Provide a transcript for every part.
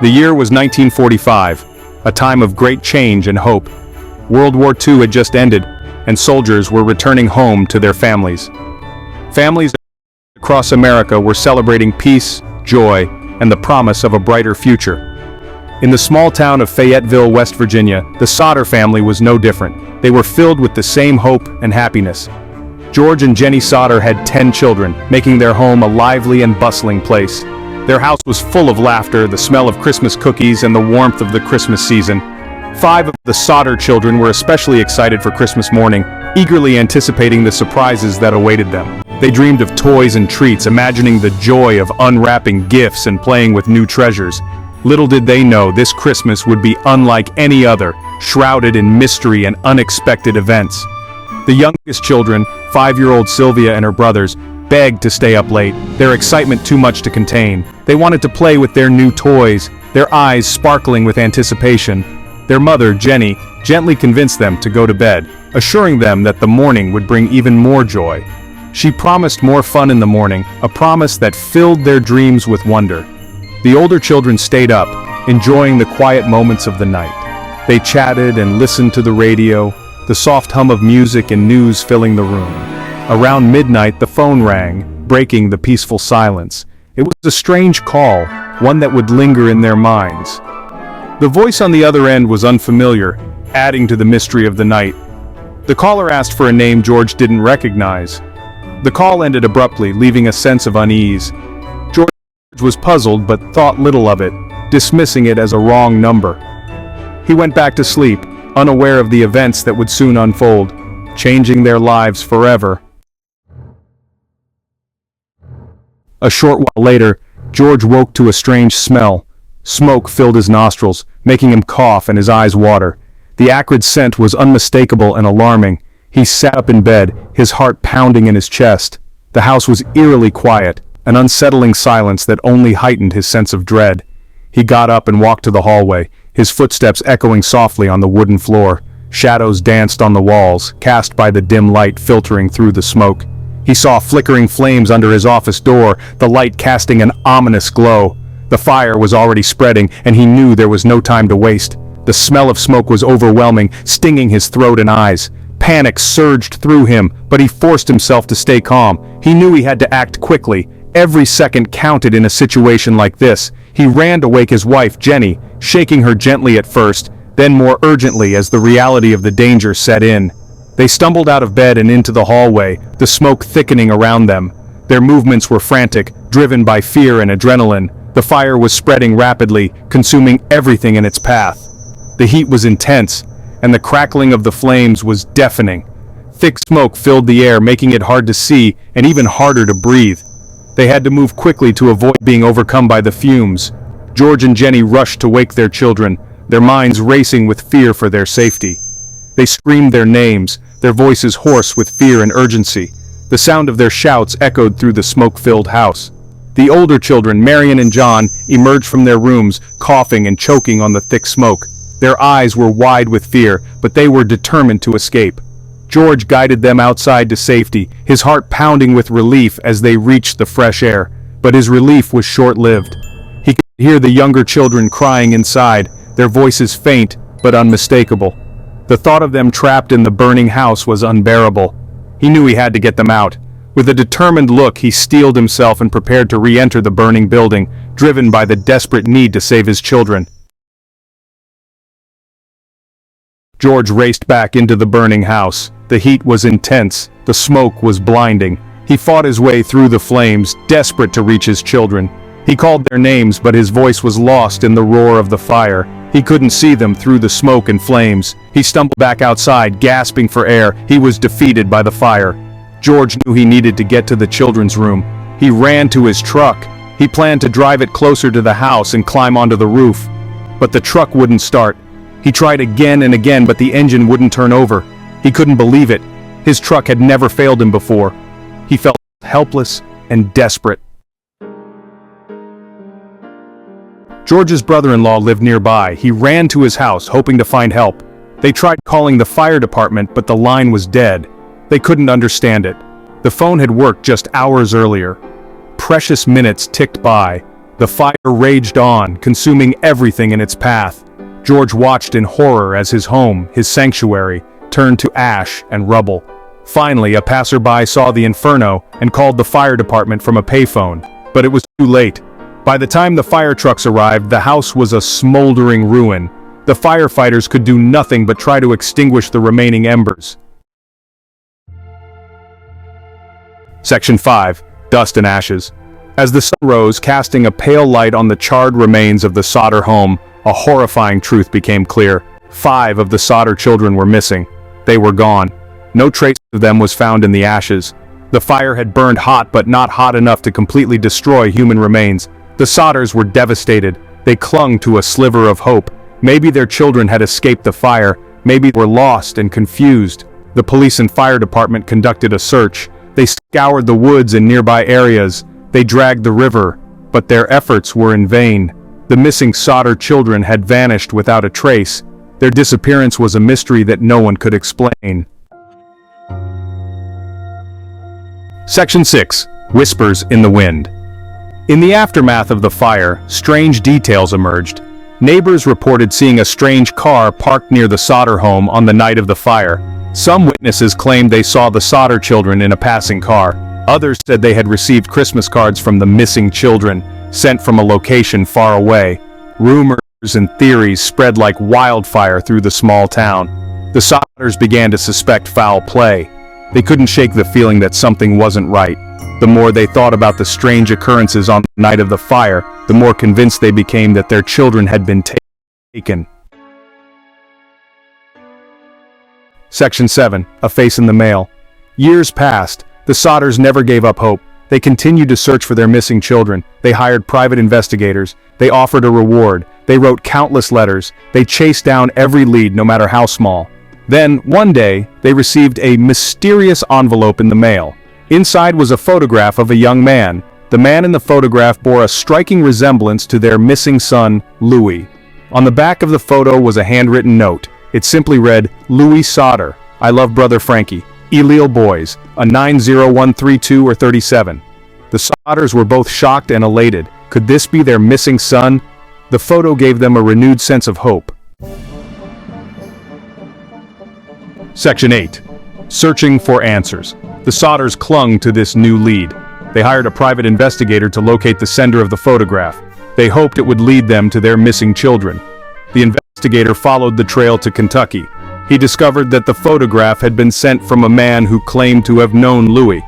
The year was 1945, a time of great change and hope. World War II had just ended, and soldiers were returning home to their families. Families across America were celebrating peace, joy, and the promise of a brighter future. In the small town of Fayetteville, West Virginia, the Sodder family was no different. They were filled with the same hope and happiness. George and Jenny Sodder had 10 children, making their home a lively and bustling place. Their house was full of laughter, the smell of Christmas cookies, and the warmth of the Christmas season. 5 of the Sodder children were especially excited for Christmas morning, eagerly anticipating the surprises that awaited them. They dreamed of toys and treats, imagining the joy of unwrapping gifts and playing with new treasures. Little did they know this Christmas would be unlike any other, shrouded in mystery and unexpected events. The youngest children, 5-year-old Sylvia and her brothers, begged to stay up late, their excitement too much to contain. They wanted to play with their new toys, their eyes sparkling with anticipation. Their mother, Jenny, gently convinced them to go to bed, assuring them that the morning would bring even more joy. She promised more fun in the morning, a promise that filled their dreams with wonder. The older children stayed up, enjoying the quiet moments of the night. They chatted and listened to the radio, the soft hum of music and news filling the room. Around midnight, the phone rang, breaking the peaceful silence. It was a strange call, one that would linger in their minds. The voice on the other end was unfamiliar, adding to the mystery of the night. The caller asked for a name George didn't recognize. The call ended abruptly, leaving a sense of unease. George was puzzled but thought little of it, dismissing it as a wrong number. He went back to sleep, unaware of the events that would soon unfold, changing their lives forever. A short while later, George woke to a strange smell. Smoke filled his nostrils, making him cough and his eyes water. The acrid scent was unmistakable and alarming. He sat up in bed, his heart pounding in his chest. The house was eerily quiet, an unsettling silence that only heightened his sense of dread. He got up and walked to the hallway, his footsteps echoing softly on the wooden floor. Shadows danced on the walls, cast by the dim light filtering through the smoke. He saw flickering flames under his office door, the light casting an ominous glow. The fire was already spreading, and he knew there was no time to waste. The smell of smoke was overwhelming, stinging his throat and eyes. Panic surged through him, but he forced himself to stay calm. He knew he had to act quickly. Every second counted in a situation like this. He ran to wake his wife, Jenny, shaking her gently at first, then more urgently as the reality of the danger set in. They stumbled out of bed and into the hallway, the smoke thickening around them. Their movements were frantic, driven by fear and adrenaline. The fire was spreading rapidly, consuming everything in its path. The heat was intense, and the crackling of the flames was deafening. Thick smoke filled the air, making it hard to see and even harder to breathe. They had to move quickly to avoid being overcome by the fumes. George and Jenny rushed to wake their children, their minds racing with fear for their safety. They screamed their names, their voices hoarse with fear and urgency. The sound of their shouts echoed through the smoke-filled house. The older children, Marion and John, emerged from their rooms, coughing and choking on the thick smoke. Their eyes were wide with fear, but they were determined to escape. George guided them outside to safety, his heart pounding with relief as they reached the fresh air. But his relief was short-lived. He could hear the younger children crying inside, their voices faint but unmistakable. The thought of them trapped in the burning house was unbearable. He knew he had to get them out. With a determined look, he steeled himself and prepared to re-enter the burning building, driven by the desperate need to save his children. George raced back into the burning house. The heat was intense, the smoke was blinding. He fought his way through the flames, desperate to reach his children. He called their names, but his voice was lost in the roar of the fire. He couldn't see them through the smoke and flames. He stumbled back outside, gasping for air. He was defeated by the fire. George knew he needed to get to the children's room. He ran to his truck. He planned to drive it closer to the house and climb onto the roof. But the truck wouldn't start. He tried again and again, but the engine wouldn't turn over. He couldn't believe it. His truck had never failed him before. He felt helpless and desperate. George's brother-in-law lived nearby. He ran to his house, hoping to find help. They tried calling the fire department, but the line was dead. They couldn't understand it. The phone had worked just hours earlier. Precious minutes ticked by. The fire raged on, consuming everything in its path. George watched in horror as his home, his sanctuary, turned to ash and rubble. Finally, a passerby saw the inferno and called the fire department from a payphone, but it was too late. By the time the fire trucks arrived, the house was a smoldering ruin. The firefighters could do nothing but try to extinguish the remaining embers. Section 5. Dust and Ashes. As the sun rose, casting a pale light on the charred remains of the Sodder home, a horrifying truth became clear. 5 of the Sodder children were missing. They were gone. No trace of them was found in the ashes. The fire had burned hot, but not hot enough to completely destroy human remains. The Sodders were devastated. They clung to a sliver of hope. Maybe their children had escaped the fire. Maybe they were lost and confused. The police and fire department conducted a search. They scoured the woods in nearby areas. They dragged the river, but their efforts were in vain. The missing Sodder children had vanished without a trace. Their disappearance was a mystery that no one could explain. Section 6. Whispers in the Wind. In the aftermath of the fire, strange details emerged. Neighbors reported seeing a strange car parked near the Sodder home on the night of the fire. Some witnesses claimed they saw the Sodder children in a passing car. Others said they had received Christmas cards from the missing children, sent from a location far away. Rumors and theories spread like wildfire through the small town. The Sodders began to suspect foul play. They couldn't shake the feeling that something wasn't right. The more they thought about the strange occurrences on the night of the fire, the more convinced they became that their children had been taken. Section 7. A Face in the Mail. Years passed. The Sodders never gave up hope. They continued to search for their missing children. They hired private investigators. They offered a reward. They wrote countless letters. They chased down every lead, no matter how small. Then, one day, they received a mysterious envelope in the mail. Inside was a photograph of a young man. The man in the photograph bore a striking resemblance to their missing son, Louis. On the back of the photo was a handwritten note. It simply read, "Louis Sodder, I love brother Frankie. Elil boys, a 90132 or 37. The Sodders were both shocked and elated. Could this be their missing son? The photo gave them a renewed sense of hope. Section 8. Searching for answers. The Sodders clung to this new lead. They hired a private investigator to locate the sender of the photograph. They hoped it would lead them to their missing children. The investigator followed the trail to Kentucky. He discovered that the photograph had been sent from a man who claimed to have known Louis.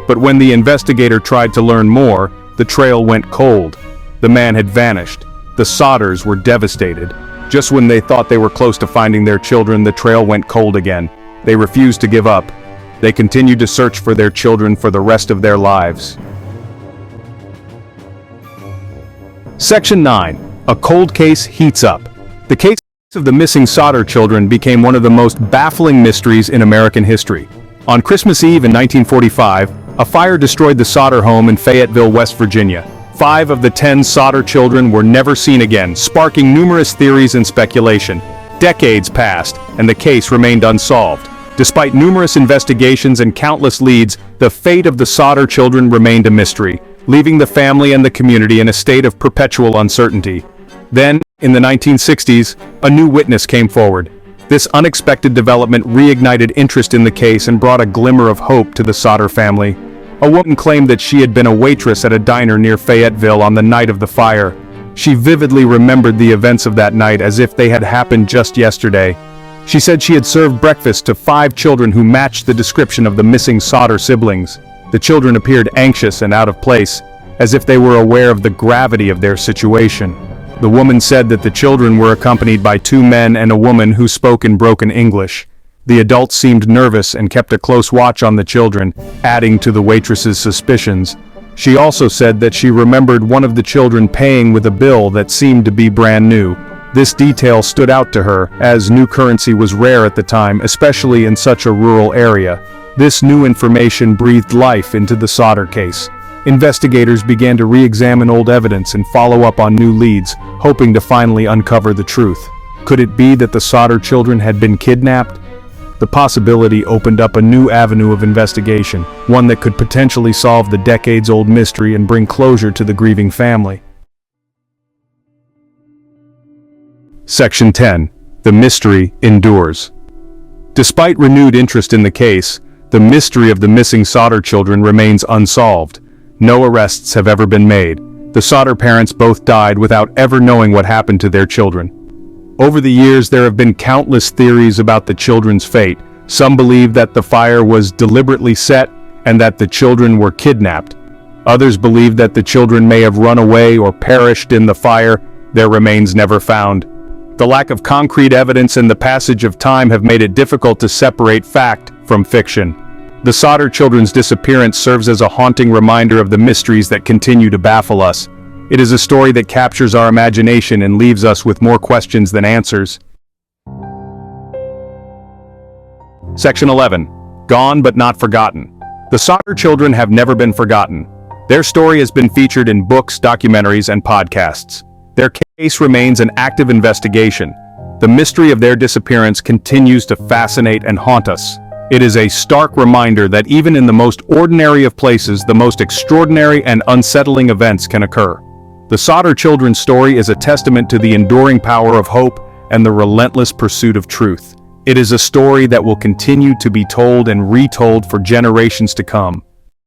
But when the investigator tried to learn more, the trail went cold. The man had vanished. The Sodders were devastated. Just when they thought they were close to finding their children, the trail went cold again. They refused to give up. They continued to search for their children for the rest of their lives. Section 9. A cold case heats up. The case of the missing Sodder children became one of the most baffling mysteries in American history. On Christmas Eve in 1945, a fire destroyed the Sodder home in Fayetteville, West Virginia. 5 of the 10 Sodder children were never seen again, sparking numerous theories and speculation. Decades passed, and the case remained unsolved. Despite numerous investigations and countless leads, the fate of the Sodder children remained a mystery, leaving the family and the community in a state of perpetual uncertainty. Then, in the 1960s, a new witness came forward. This unexpected development reignited interest in the case and brought a glimmer of hope to the Sodder family. A woman claimed that she had been a waitress at a diner near Fayetteville on the night of the fire. She vividly remembered the events of that night as if they had happened just yesterday. She said she had served breakfast to 5 children who matched the description of the missing Sodder siblings. The children appeared anxious and out of place, as if they were aware of the gravity of their situation. The woman said that the children were accompanied by 2 men and a woman who spoke in broken English. The adults seemed nervous and kept a close watch on the children, adding to the waitress's suspicions. She also said that she remembered one of the children paying with a bill that seemed to be brand new. This detail stood out to her, as new currency was rare at the time, especially in such a rural area. This new information breathed life into the Sodder case. Investigators began to re-examine old evidence and follow up on new leads, hoping to finally uncover the truth. Could it be that the Sodder children had been kidnapped? The possibility opened up a new avenue of investigation, one that could potentially solve the decades-old mystery and bring closure to the grieving family. Section 10. The mystery endures. Despite renewed interest in the case, the mystery of the missing Sodder children remains unsolved. No arrests have ever been made. The Sodder parents both died without ever knowing what happened to their children. Over the years, there have been countless theories about the children's fate. Some believe that the fire was deliberately set and that the children were kidnapped. Others believe that the children may have run away or perished in the fire, their remains never found. The lack of concrete evidence and the passage of time have made it difficult to separate fact from fiction. The Sodder children's disappearance serves as a haunting reminder of the mysteries that continue to baffle us. It is a story that captures our imagination and leaves us with more questions than answers. Section 11. Gone but not forgotten. The Sodder children have never been forgotten. Their story has been featured in books, documentaries, and podcasts. Their case remains an active investigation. The mystery of their disappearance continues to fascinate and haunt us. It is a stark reminder that even in the most ordinary of places, the most extraordinary and unsettling events can occur. The Sodder children's story is a testament to the enduring power of hope and the relentless pursuit of truth. It is a story that will continue to be told and retold for generations to come.